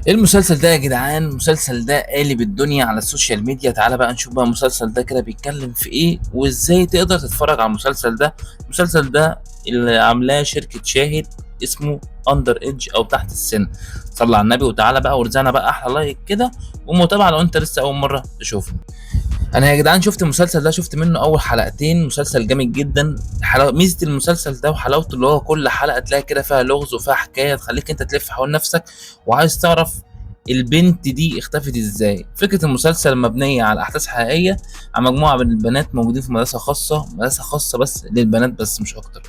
ايه المسلسل ده يا جدعان؟ المسلسل ده قالب الدنيا على السوشيال ميديا. تعالى بقى نشوف بقى المسلسل ده كده بيتكلم في ايه، وازاي تقدر تتفرج على المسلسل ده. المسلسل ده اللي عاملاه شركة شاهد، اسمه اندر ايدج او تحت السن. صلى على النبي وتعالى بقى ورزعنا بقى احلى لايك كده ومتابعة لو انت لسه اول مرة تشوفه. انا يا جدعان شفت المسلسل ده، شفت منه اول حلقتين. مسلسل جامد جدا. ميزه المسلسل ده وحلاوته اللي هو كل حلقه تلاقي كده فيها لغز وفيها حكايه تخليك انت تلف حول نفسك وعايز تعرف البنت دي اختفت ازاي. فكره المسلسل مبنيه على احداث حقيقيه عن مجموعه من البنات موجودين في مدرسه خاصه بس للبنات بس مش اكتر.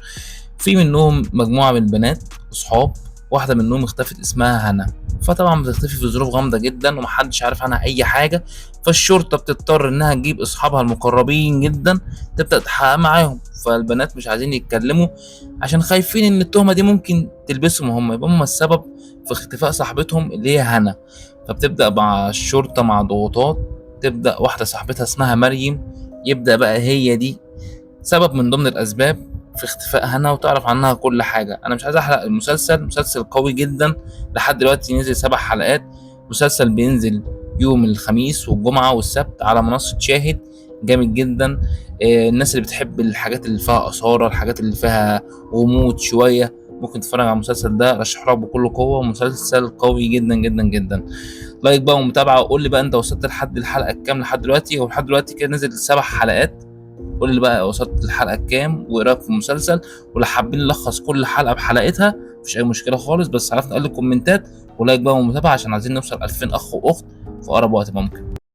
في منهم مجموعه من البنات اصحاب، واحده منهم اختفت اسمها هنا. فطبعا بتختفي في ظروف غامضه جدا ومحدش عارف عنها اي حاجه. فالشرطه بتضطر انها تجيب اصحابها المقربين جدا تبدا تحقق معاهم. فالبنات مش عايزين يتكلموا عشان خايفين ان التهمه دي ممكن تلبسهم هم، يبقى هم السبب في اختفاء صاحبتهم اللي هي هنا. فبتبدا مع الشرطه مع ضغوطات. تبدا واحده صاحبتها اسمها مريم، يبدا بقى هي دي سبب من ضمن الاسباب في اختفاء هنا، وتعرف عنها كل حاجه. انا مش عايز احرق المسلسل، مسلسل قوي جدا. لحد دلوقتي نزل 7 حلقات. مسلسل بينزل يوم الخميس والجمعه والسبت على منصه شاهد. جامد جدا. الناس اللي بتحب الحاجات اللي فيها اثاره، الحاجات اللي فيها غموض شويه، ممكن تتفرج على المسلسل ده. رشح لك بكل قوه، مسلسل قوي جدا جدا جدا. لايك بقى ومتابعه، وقول لي بقى انت وصلت لحد الحلقه الكام لحد دلوقتي. هو لحد دلوقتي كده نزل 7 حلقات. قول لي بقى وصلت الحلقه الكام وايه رايك في المسلسل، ولو حابين نلخص كل حلقه بحلقتها مفيش اي مشكله خالص. بس عرفنا نقول الكومنتات ولايك بقى ومتابعه عشان عايزين نوصل 2000 اخ واخت في اقرب وقت ممكن.